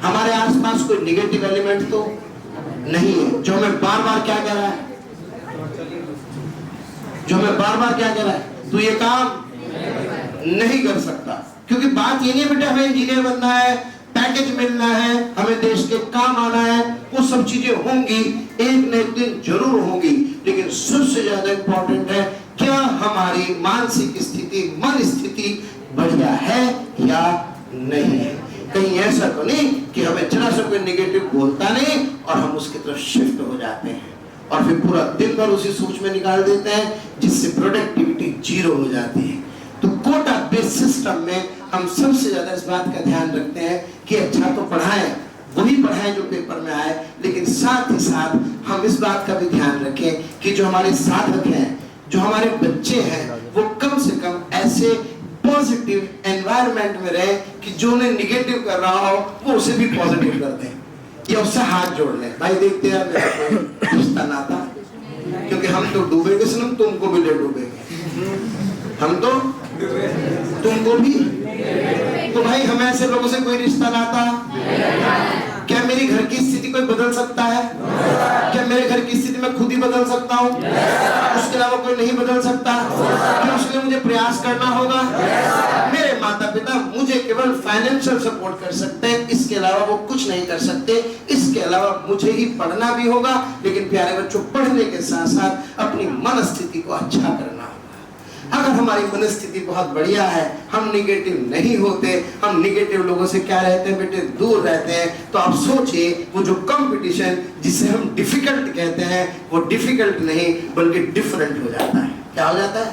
हमारे आसपास कोई निगेटिव एलिमेंट तो नहीं है जो हमें बार बार क्या कह रहा है, जो हमें बार बार क्या कह रहा है, तू ये काम नहीं कर सकता। क्योंकि बात ये नहीं बेटा हमें इंजीनियर बनना है, पैकेज मिलना है, हमें देश के काम आना है, वो सब चीजें होंगी, एक न एक दिन जरूर होंगी, लेकिन सबसे ज्यादा इंपॉर्टेंट है क्या हमारी मानसिक स्थिति, मन स्थिति बढ़िया है या नहीं है। कहीं ऐसा तो नहीं कि हमें जरा सा कोई नेगेटिव बोलता नहीं और हम उसकी तरफ शिफ्ट हो जाते हैं और फिर पूरा दिन भर उसी सोच में निकाल देते हैं, जिससे प्रोडक्टिविटी जीरो हो जाती है। तो कोटा बेस्ड सिस्टम में हम सबसे ज्यादा इस बात का ध्यान रखते हैं कि अच्छा तो पढ़ाएं, वही पढ़ाएं जो पेपर में आए, लेकिन साथ ही साथ हम इस बात का भी ध्यान रखें कि जो हमारे साधक हैं, जो हमारे बच्चे हैं, वो कम से कम ऐसे पॉजिटिव एनवायरनमेंट में रहे कि जो उन्हें निगेटिव कर रहा हो वो उसे भी पॉजिटिव कर दें या उससे हाथ जोड़ लें। भाई देखते हैं मेरा कोई रिश्ता नाता, क्योंकि हम तो डूबेंगे सनम, तुमको भी ले डूबेंगे, हम तो तुमको भी। तो भाई हमें ऐसे लोगों से कोई रिश्ता नाता, क्या मेरी घर की स्थिति कोई बदल सकता है? क्या मेरे घर की स्थिति मैं खुद ही बदल सकता हूँ? उसके अलावा कोई नहीं बदल सकता? क्या उसके लिए मुझे प्रयास करना होगा? मेरे माता पिता मुझे केवल फाइनेंशियल सपोर्ट कर सकते हैं, इसके अलावा वो कुछ नहीं कर सकते। इसके अलावा मुझे ही पढ़ना भी होगा, लेकिन प्यारे बच्चों पढ़ने के साथ साथ अपनी मन स्थिति को अच्छा करना होगा। अगर हमारी मनस्थिति बहुत बढ़िया है, हम निगेटिव नहीं होते, हम निगेटिव लोगों से क्या रहते हैं बेटे, दूर रहते हैं, तो आप सोचिए वो जो कंपटीशन जिसे हम डिफिकल्ट कहते हैं, वो डिफिकल्ट नहीं बल्कि डिफरेंट हो जाता है। क्या हो जाता है?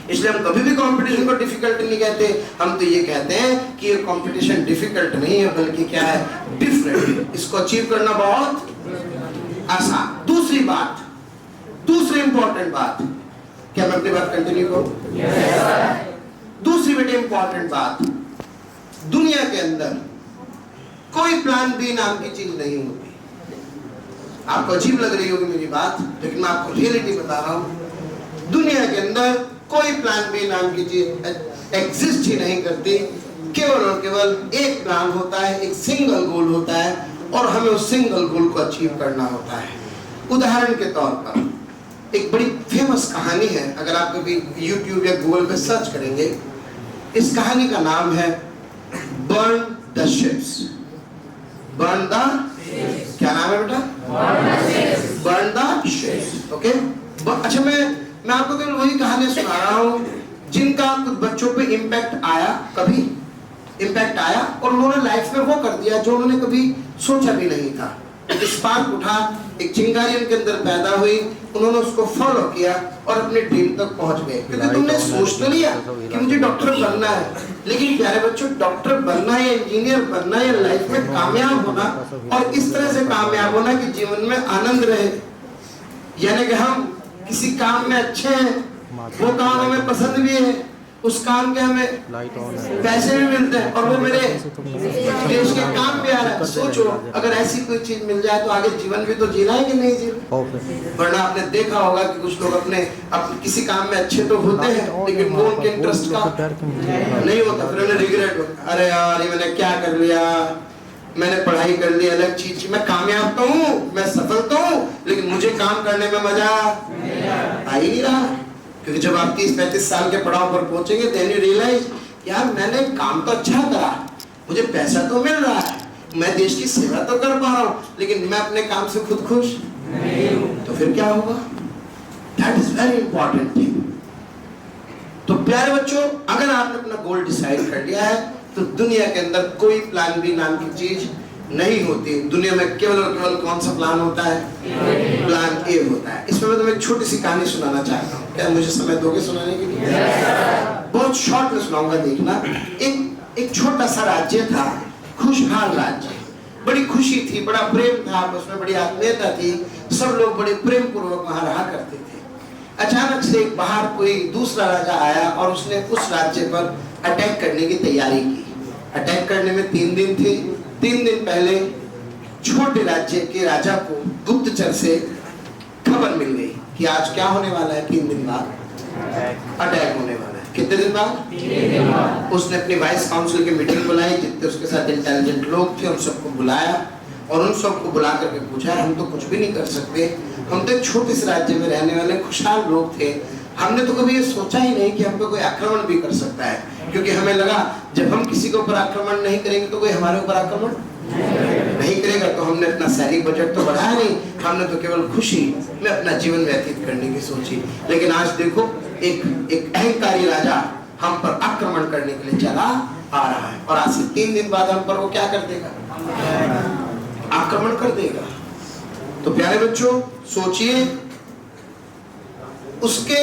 इसलिए हम कभी भी कंपटीशन को डिफिकल्ट नहीं कहते, हम तो ये कहते हैं कि ये कंपटीशन डिफिकल्ट नहीं है बल्कि क्या है, डिफरेंट। इसको अचीव करना बहुत आसान। दूसरी बात, दूसरी इंपॉर्टेंट बात, क्या मैं अपनी बात कंटिन्यू करूं? दूसरी बेटे इंपॉर्टेंट बात, दुनिया के अंदर कोई प्लान बी नाम की चीज नहीं होती। आपको अजीब लग रही होगी मेरी बात, लेकिन मैं आपको रियलिटी बता रहा हूं। दुनिया के अंदर कोई प्लान बी नाम की चीज एग्जिस्ट ही नहीं करती। केवल और केवल एक प्लान होता है, एक सिंगल गोल होता है और हमें उस सिंगल गोल को अचीव करना होता है। उदाहरण के तौर पर एक बड़ी फेमस कहानी है, अगर आप कभी YouTube या Google पे सर्च करेंगे, इस कहानी का नाम है burn the ships. Burn the, क्या नाम है बेटा? Burn the ships. ओके, अच्छा मैं आपको केवल वही कहानी सुना रहा हूँ जिनका कुछ बच्चों पे इम्पैक्ट आया, कभी इम्पैक्ट आया और उन्होंने लाइफ में वो कर दिया जो उन्होंने कभी सोचा भी नहीं था। एक स्पार्क उठा, एक चिंगारी उनके अंदर पैदा हुई, उन्होंने उसको फॉलो किया और अपने ड्रीम तक पहुंच गए। क्योंकि तुमने सोच तो लिया कि मुझे डॉक्टर बनना है, लेकिन प्यारे बच्चों डॉक्टर बनना या इंजीनियर बनना या लाइफ में कामयाब होना और इस तरह से कामयाब होना कि जीवन में आनंद रहे, यानी कि हम किसी काम में अच्छे हैं, वो काम हमें पसंद भी है, उस काम के हमें पैसे भी मिलते हैं और वो मेरे देश के काम भी आ रहा है। सोचो अगर ऐसी कोई चीज मिल जाए तो आगे जीवन भी तो जीना है कि नहीं जीना। वरना आपने देखा होगा कि कुछ लोग अपने किसी काम में अच्छे तो होते हैं लेकिन वो उनके इंटरेस्ट का नहीं होता, फिर उन्हें रिग्रेट होता, अरे यार ये मैंने क्या कर लिया, मैंने पढ़ाई कर ली अलग चीज, मैं कामयाब तो हूँ, मैं सफल तो हूँ, लेकिन मुझे काम करने में मजा आ ही नहीं रहा। क्योंकि जब आप 30-35 साल के पड़ाव पर पहुंचेंगे देन यू रियलाइज यार मैंने काम तो अच्छा करा, मुझे पैसा तो मिल रहा है, मैं देश की सेवा तो कर पा रहा हूँ, लेकिन मैं अपने काम से खुद खुश नहीं हूँ, तो फिर क्या होगा? That is very important thing. तो प्यारे बच्चों अगर आपने अपना गोल डिसाइड कर लिया है तो दुनिया के अंदर कोई प्लान बी नाम की चीज नहीं होती। दुनिया में केवल और केवल कौन सा प्लान होता है? प्लान ए होता है। इसमें मैं तुम्हें एक छोटी सी कहानी सुनाना चाहता हूँ, क्या मुझे समय दोगे सुनाने के लिए? बहुत शॉर्ट में सुनाऊंगा, देखना। एक छोटा सा राज्य था, खुशहाल राज्य, बड़ी खुशी थी, बड़ा प्रेम था आपस में, बड़ी आत्मीयता थी, सब लोग बड़े प्रेम पूर्वक वहां रहा करते थे। अचानक से एक बाहर कोई दूसरा राजा आया और उसने उस राज्य पर अटैक करने की तैयारी की। अटैक करने में 3 दिन थे। 3 दिन पहले छोटे राज्य के राजा को गुप्तचर से खबर मिल गई कि आज क्या होने वाला है, 3 दिन बाद अटैक होने वाला है। कितने दिन बाद? उसने अपनी वाइस काउंसिल की मीटिंग बुलाई, जितने उसके साथ इंटेलिजेंट लोग थे उन सबको बुलाया और उन सबको बुला करके पूछा, हम तो कुछ भी नहीं कर सकते, हम तो एक छोटे से राज्य में रहने वाले खुशहाल लोग थे, हमने तो कभी ये सोचा ही नहीं कि हम पे कोई आक्रमण भी कर सकता है, क्योंकि हमें लगा जब हम किसी के ऊपर आक्रमण नहीं करेंगे तो कोई हमारे ऊपर आक्रमण नहीं करेगा, तो हमने अपना सैनिक बजट तो बढ़ाया नहीं, हमने तो केवल खुशी में अपना जीवन व्यतीत करने की सोची। लेकिन आज देखो एक अहंकारी राजा हम पर आक्रमण करने के लिए चला आ रहा है, और आज से 3 दिन बाद हम पर वो क्या कर देगा? आक्रमण कर देगा। तो प्यारे बच्चों सोचिए, उसके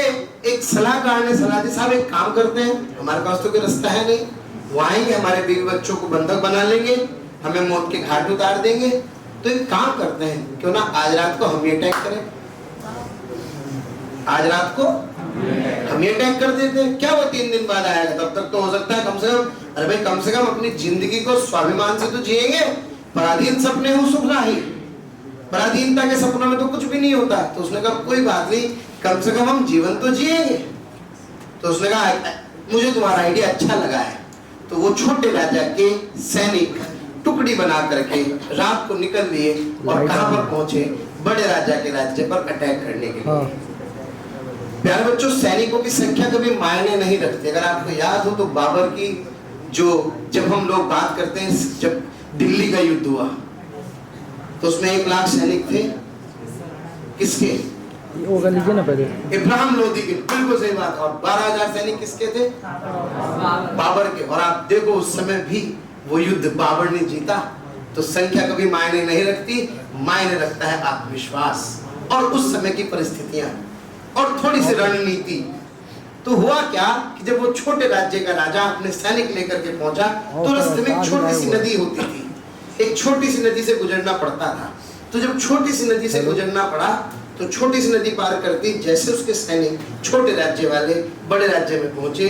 एक सलाहकार ने सलाह दी, साहब एक काम करते हैं, हमारे पास तो कोई रास्ता है नहीं, वो आएंगे हमारे बीवी बच्चों को बंधक बना लेंगे, हमें मौत के घाट उतार देंगे, तो एक काम करते हैं, क्यों ना आज रात को हम ये अटैक करें, आज रात को हम ये अटैक कर देते हैं, क्या वो 3 दिन बाद आएगा? तब तक तो हो सकता है कम से कम, अरे भाई कम से कम अपनी जिंदगी को स्वाभिमान से तो जिएंगे, पराधीन सपने हो सुख राही, पराधीनता के सपनों में तो कुछ भी नहीं होता। तो उसने कहा कोई बात नहीं, कम से कम हम जीवन तो जिएंगे। तो उसने कहा मुझे तुम्हारा आइडिया अच्छा लगा है। तो वो छोटे राजा के सैनिक टुकड़ी बना करके रात को निकल लिए और कहां पर पहुंचे? बड़े राजा के राज्य पर अटैक करने के लिए। प्यारे बच्चों, सैनिकों की संख्या कभी मायने नहीं रखती। अगर आपको याद हो तो बाबर की जब हम लोग बात करते हैं, जब दिल्ली का युद्ध हुआ तो उसमें 1 लाख सैनिक थे, किसके? लीजिए ना पहले, इब्राहिम लोदी के, बिल्कुल सही बात। और 12,000 सैनिक किसके थे? बाबर के। और आप देखो उस समय भी वो युद्ध बाबर ने जीता। तो संख्या कभी मायने नहीं रखती, मायने रखता है आत्मविश्वास और उस समय की परिस्थितियां और थोड़ी सी रणनीति। तो हुआ क्या कि जब वो छोटे राज्य का राजा अपने सैनिक लेकर के पहुंचा तो रास्ते में एक छोटी सी नदी होती थी, एक छोटी सी नदी से गुजरना पड़ता था। तो जब छोटी सी नदी से गुजरना पड़ा तो छोटी सी नदी पार करती, जैसे उसके सैनिक छोटे राज्य वाले बड़े राज्य में पहुंचे,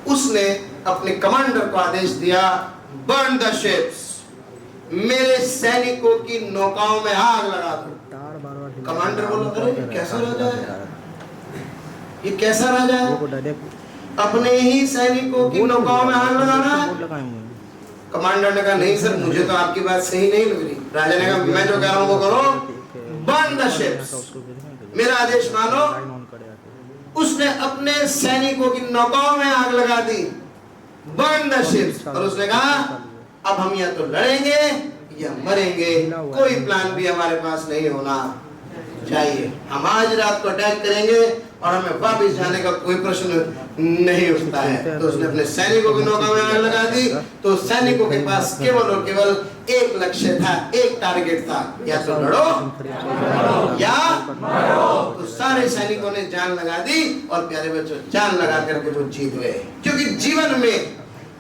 उसने अपने कमांडर को आदेश दिया, बर्न द शिप्स, मेरे सैनिकों की नौकाओं में आग लगा दो। कमांडर बोला, अरे कैसा राजा है ये, कैसा राजा है, अपने ही सैनिकों की नौकाओं में आग लगाना है? कमांडर ने कहा नहीं सर, मुझे तो आपकी बात सही नहीं लग रही। राजा ने कहा मैं जो कह रहा हूं वो करो, बर्न द शिप्स, मेरा आदेश मानो। उसने अपने सैनिकों की नौकाओं में आग लगा दी, बर्न द शिप्स। और उसने कहा अब हम या तो लड़ेंगे या मरेंगे, कोई प्लान भी हमारे पास नहीं होना चाहिए, हम आज रात को अटैक करेंगे और हमें वापस जाने का कोई प्रश्न नहीं उठता है। तो उसने अपने सैनिकों की नौका में आग लगा दी। तो सैनिकों के पास केवल और केवल एक लक्ष्य था, एक टारगेट था, या तो लड़ो या मरो। तो सारे सैनिकों ने जान लगा दी और प्यारे बच्चों जान लगा करके वो जीत गए। क्योंकि जीवन में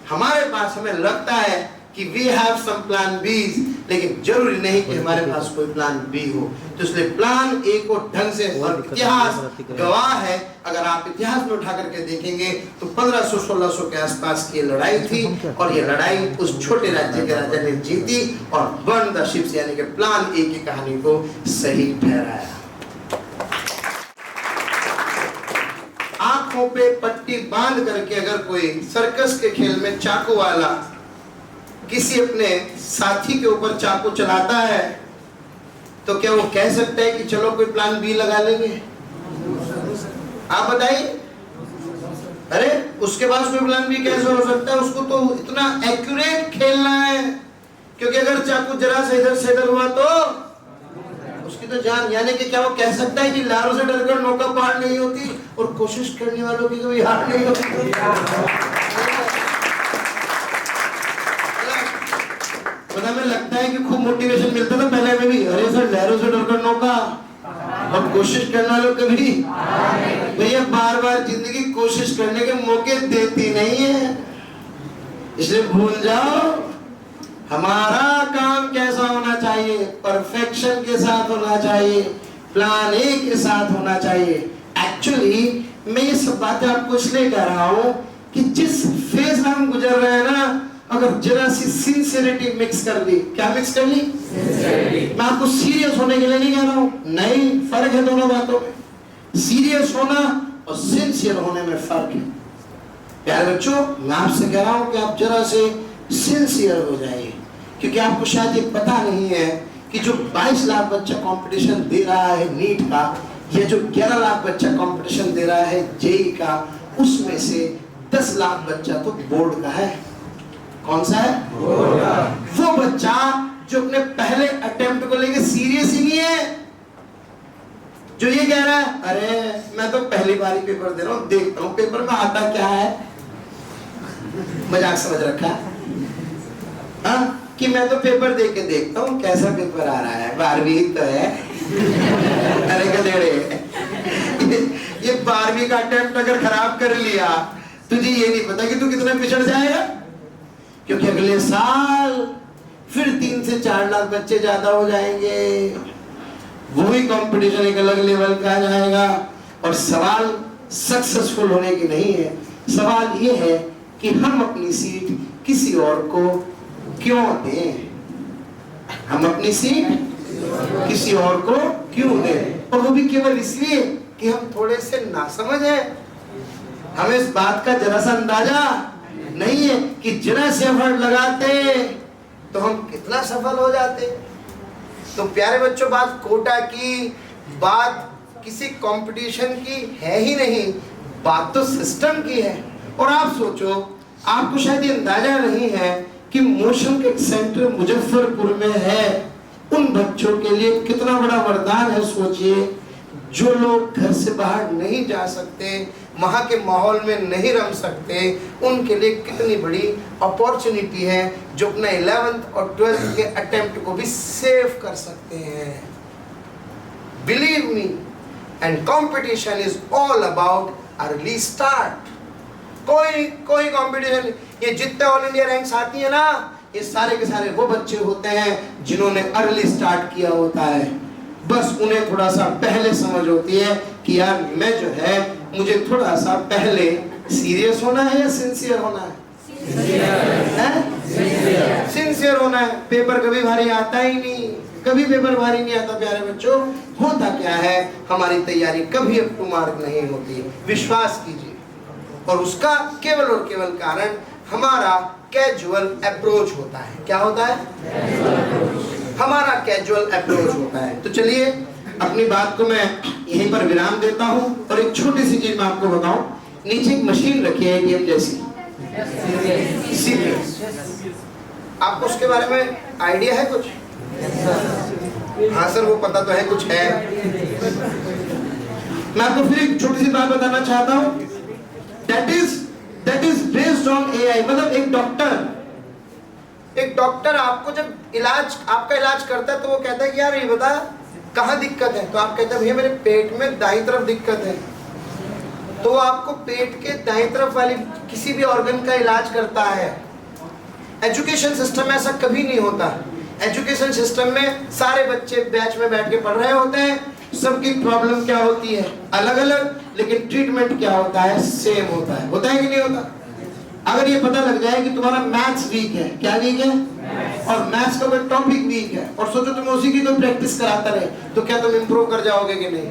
हमारे पास, हमें लगता है कि we have some plan B's, लेकिन जरूरी नहीं कि हमारे पास कोई प्लान बी हो। तो इसलिए प्लान ए को ढंग से, और इतिहास गवाह है, अगर आप इतिहास में उठा करके देखेंगे तो 1500-1600 के आसपास की लड़ाई थी और ये लड़ाई उस छोटे राज्य के राजा ने जीती और बर्न द शिप्स यानी कि प्लान ए की कहानी को सही ठहराया। आंखों पे पट्टी बांध करके अगर कोई सर्कस के खेल में चाकू वाला किसी अपने साथी के ऊपर चाकू चलाता है तो क्या वो कह सकता है कि चलो कोई प्लान बी लगा लेंगे? आप बताइए। अरे उसके पास कोई प्लान बी कैसे हो सकता है? उसको तो इतना एक्यूरेट खेलना है, क्योंकि अगर चाकू जरा से इधर से इधर हुआ तो उसकी तो जान, यानी कि क्या वो कह सकता है कि लारों से डरकर नौका पार नहीं होती और कोशिश करने वालों की कभी हार नहीं होती? हमें लगता है कि खूब मोटिवेशन मिलता था पहले में भी, अरे सर लहरों से डरकर नौका, और कोशिश करने वालों कभी भैया बार बार जिंदगी कोशिश करने के मौके देती नहीं है। इसलिए भूल जाओ हमारा काम कैसा होना चाहिए, परफेक्शन के साथ होना चाहिए, प्लान ए के साथ होना चाहिए। एक्चुअली मैं ये सब बातें आपको इसलिए कह रहा हूं कि जिस फेज में हम गुजर रहे हैं ना, अगर जरा सी सिंसियरिटी मिक्स कर ली, क्या मिक्स कर ली? मैं आपको सीरियस होने के लिए नहीं कह रहा हूं, नहीं, फर्क है दोनों बातों में। सीरियस होना और सिंसियर होने में फर्क है। प्यारे बच्चों, मैं आपसे कह रहा हूं कि आप जरा से सिंसियर हो जाइए, क्योंकि आपको शायद ये पता नहीं है कि जो 22 लाख बच्चा कंपटीशन दे रहा है नीट का, या जो 11 लाख बच्चा कंपटीशन दे रहा है जेई का, उसमें से 10 लाख बच्चा तो बोर्ड का है। कौन सा है? बोर्ड का। वो बच्चा जो अपने पहले अटेम्प्ट को लेके सीरियस ही नहीं है, जो ये कह रहा है अरे मैं तो पहली बार ही पेपर दे रहा हूं, देखता हूं पेपर में आता क्या है, मजाक समझ रखा हाँ, कि मैं तो पेपर दे के देखता हूँ कैसा पेपर आ रहा है, 12वीं तो है। अरे गधेड़े, ये 12वीं का अटेम्प्ट अगर खराब कर लिया, तुझे ये नहीं पता कि तू कितना पिछड़ जाएगा, क्योंकि अगले साल फिर 3 से 4 लाख बच्चे ज्यादा हो जाएंगे, वही कंपटीशन एक अलग लेवल का आ जाएगा। और सवाल सक्सेसफुल होने की नहीं है, सवाल ये है कि हम अपनी सीट किसी और को क्यों दें, हम अपनी सीट किसी और को क्यों दें, और वो भी केवल इसलिए कि हम थोड़े से नासमझ हैं। हमें इस बात का जरा सा अंदाजा नहीं है कि जरा से एफर्ट लगाते तो हम कितना सफल हो जाते। तो प्यारे बच्चों, बात कोटा की, बात किसी कंपटीशन की है ही नहीं, बात तो सिस्टम की है। और आप सोचो, आपको शायद ये अंदाजा नहीं है कि मोशन के सेंटर मुजफ्फरपुर में है, उन बच्चों के लिए कितना बड़ा वरदान है। सोचिए, जो लोग घर से बाहर नहीं जा सकते, वहाँ के माहौल में नहीं रम सकते, उनके लिए कितनी बड़ी अपॉर्चुनिटी है, जो अपना 11th और 12th के अटेम्प्ट को भी सेव कर सकते हैं। Believe me, and competition is all about early start. कोई कंपटीशन, ये जितने ऑल इंडिया रैंक्स आती है ना, ये सारे के सारे वो बच्चे होते हैं जिन्होंने अर्ली स्टार्ट किया होता है। बस उन्हें थोड़ा सा पहले समझ होती है कि यार मैं जो है, मुझे थोड़ा सा पहले सीरियस होना है या सिंसियर होना है? सिंसियर होना है। पेपर कभी भारी आता ही नहीं, कभी पेपर भारी नहीं आता प्यारे बच्चों। होता क्या है, हमारी तैयारी कभी अप टू मार्क नहीं होती, विश्वास कीजिए। और उसका केवल और केवल कारण हमारा कैजुअल अप्रोच होता है। क्या होता है? हमारा कैजुअल अप्रोच होता है। तो चलिए, अपनी बात को मैं यहीं पर विराम देता हूं और एक छोटी सी चीज मैं आपको बताऊं। नीचे एक मशीन रखी है एटीएम जैसी, सीपीएस। आपको उसके बारे में आइडिया है कुछ? हाँ सर, वो पता तो है, कुछ है। मैं आपको फिर एक छोटी सी बात बताना चाहता हूं। that is based on AI। मतलब एक डॉक्टर आपको जब आपका इलाज करता है, तो वो कहता है कि यार ये बता कहाँ दिक्कत है, तो आप कहते हैं भैया मेरे पेट में दाईं तरफ दिक्कत है, तो वो आपको पेट के दाईं तरफ वाली किसी भी ऑर्गन का इलाज करता है। एजुकेशन सिस्टम में ऐसा कभी नहीं होता। एजुकेशन सिस्टम में सारे बच्चे बैच में बैठ के पढ़ रहे होते हैं, सबकी प्रॉब्लम क्या होती है अलग अलग, लेकिन ट्रीटमेंट क्या होता है, सेम होता है। होता है कि नहीं होता? अगर ये पता लग जाए कि तुम्हारा मैथ्स वीक है, क्या वीक है, और मैथ्स का कोई टॉपिक वीक है, और सोचो तुम उसी की कोई प्रैक्टिस कराता रहे, तो क्या तुम इंप्रूव कर जाओगे कि नहीं?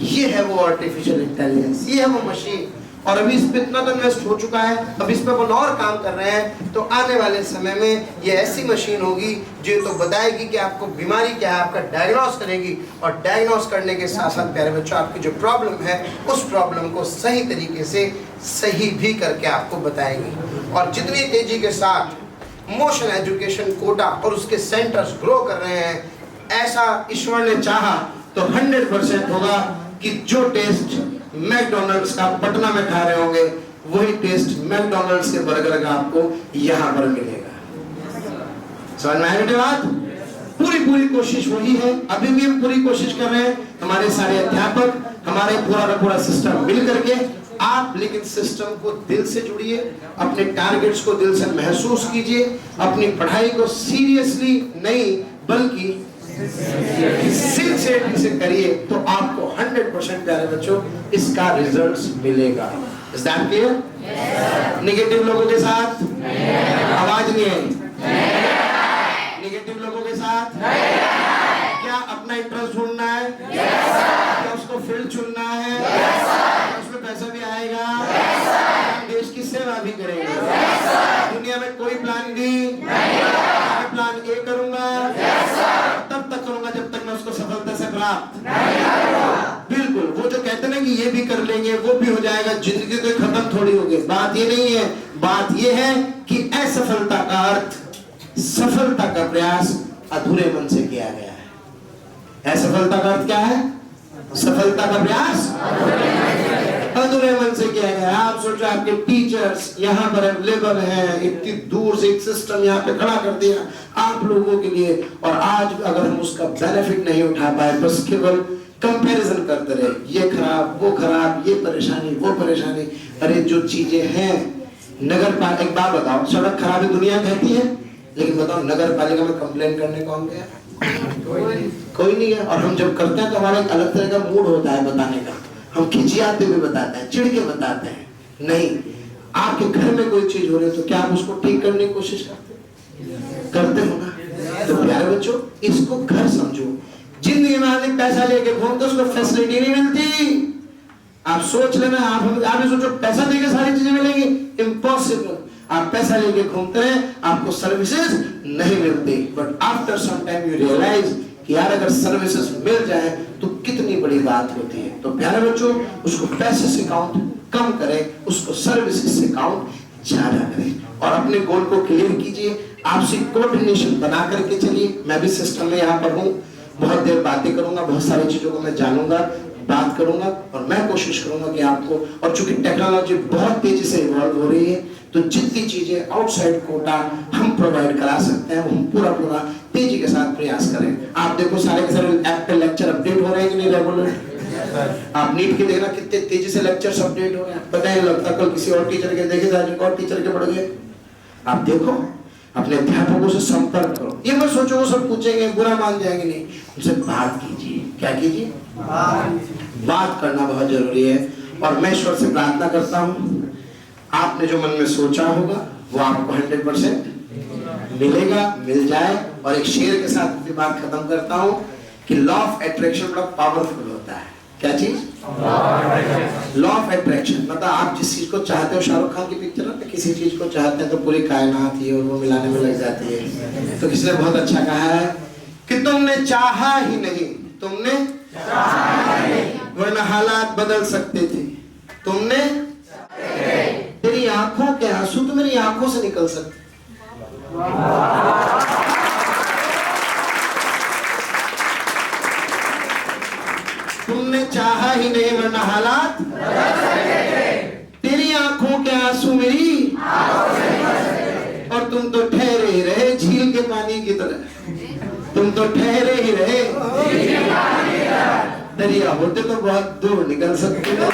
ये है वो आर्टिफिशियल इंटेलिजेंस, ये है वो मशीन। और अभी इस पे इतना तो इन्वेस्ट हो चुका है, अब इस पे अपन और काम कर रहे हैं। तो आने वाले समय में ये ऐसी मशीन होगी जो तो बताएगी कि आपको बीमारी क्या है, आपका डायग्नोस करेगी, और डायग्नोस करने के साथ साथ प्यारे बच्चों, आपकी जो प्रॉब्लम है उस प्रॉब्लम को सही तरीके से सही भी करके आपको बताएगी। और जितनी तेजी के साथ मोशन एजुकेशन कोटा और उसके सेंटर्स ग्रो कर रहे हैं, ऐसा ईश्वर ने चाहा तो 100% होगा कि जो टेस्ट मैकडॉनल्ड्स का पटना में खा रहे होंगे, वही टेस्ट मैकडॉनल्ड्स के बर्गर का आपको यहाँ पर मिलेगा। समझ में आई बात? पूरी कोशिश वही है, अभी भी हम पूरी कोशिश कर रहे हैं, हमारे सारे अध्यापक, हमारे पूरा सिस्टम मिल करके। आप लेकिन सिस्टम को दिल से जुड़िए, अपने टारगेट्स को दिल से महसूस कीजिए, अपनी पढ़ाई को सीरियसली नहीं बल्कि सिंसियरिटी से करिए, तो आपको 100% प्यारे बच्चों इसका रिजल्ट मिलेगा। Is that clear? नेगेटिव लोगों के साथ आवाज नहीं है, नेगेटिव लोगों के साथ क्या अपना इंटरेस्ट ढूंढना है? क्या उसको फील्ड चुनना है? क्या उसमें पैसा भी आएगा? देश प्राप्त बिल्कुल। वो जो कहते हैं ना कि ये भी कर लेंगे वो भी हो जाएगा, जिंदगी तो खत्म थोड़ी होगी, बात ये नहीं है। बात ये है कि असफलता का अर्थ सफलता का प्रयास अधूरे मन से किया गया है। असफलता का अर्थ क्या है? सफलता का प्रयास अधूरे मन से किया गया। आप सोचो आपके टीचर्स यहाँ पर अवेलेबल हैं, इतनी दूर से एक सिस्टम यहाँ पे खड़ा कर दिया आप लोगों के लिए, और आज अगर हम उसका बेनिफिट नहीं उठा पाए, बस केवल कंपैरिजन करते रहे, ये खराब वो खराब, ये परेशानी वो परेशानी। अरे जो चीजें हैं नगर पालिका, एक बात बताओ, सड़क खराब है दुनिया कहती है, लेकिन बताओ नगर पालिका में कंप्लेन करने कौन गया? कोई नहीं है। और हम जब करते हैं तो हमारा एक अलग तरह का मूड होता है बताने का, हम खिंचियाते हुए बताते हैं, चिढ़ के बताते हैं। नहीं, आपके घर में कोई चीज हो रही है तो क्या आप उसको ठीक करने की कोशिश करते हो ना? तो प्यारे बच्चों, इसको घर समझो। जिंदगी में आदमी पैसा लेके घूमते उसको फैसिलिटी नहीं मिलती। आप सोच लेना, आप सोचो पैसा देके सारी चीजें मिलेंगी, इम्पॉसिबल। आप पैसा लेके घूमते हैं, आपको सर्विसेज नहीं मिलती, but after some time you realise कि यार अगर सर्विसेज मिल जाए तो कितनी बड़ी बात होती है। तो प्यारे बच्चों, उसको पैसे से काउंट कम करें, उसको सर्विसेज से काउंट ज्यादा करें, और अपने गोल को क्लियर कीजिए। आपसे कोऑर्डिनेशन बना करके चलिए। मैं भी सिस्टम में यहाँ पर हूँ, बहुत देर बातें करूंगा, बहुत सारी चीजों को मैं जानूंगा, बात करूंगा, और मैं कोशिश करूंगा कि आपको, और चूंकि टेक्नोलॉजी बहुत तेजी से इवॉल्व हो रही है, तो जितनी चीजें आउटसाइड कोटा हम प्रोवाइड करा सकते हैं, हम पूरा तेजी के साथ प्रयास करें। आप देखो सारे के सारे ऐप पे लेक्चर अपडेट हो रहे हैं कि नहीं रेगुलर? आप नीट के देखना कितने तेजी से लेक्चर्स अपडेट हो रहे हैं, पता नहीं लगता कल किसी और टीचर के देखे जाए, और टीचर के बढ़ गए। आप देखो, अपने अध्यापकों से संपर्क करो। ये मत सोचो वो सब पूछेंगे बुरा मान जाएंगे, नहीं, उनसे बात कीजिए। क्या कीजिए? बात करना बहुत जरूरी है। और मैं ईश्वर से प्रार्थना करता हूँ, आपने जो मन में सोचा होगा वो आपको 100% मिलेगा, मिल जाए। और एक शेर के साथ अपनी बात खत्म करता हूँ कि लॉ ऑफ अट्रैक्शन बड़ा पावरफुल होता है। क्या चीज? Law of attraction. मतलब आप जिस चीज को चाहते हो, शाहरुख खान की पिक्चर में किसी चीज को चाहते हैं तो पूरी कायनात ही और वो मिलाने में लग जाती है। तो किसी ने बहुत अच्छा कहा है कि तुमने चाहा ही नहीं, तुमने वरना हालात बदल सकते थे। तुमने, तेरी आंखों के आंसू तो मेरी आंखों से निकल सकते। तुमने चाहा ही नहीं वरना हालात, तेरी आंखों के आंसू मेरी, और तुम तो ठहरे ही रहे झील के पानी की तरह। तुम तो ठहरे ही रहे, दरिया होते तो बहुत दूर निकल सकते थे।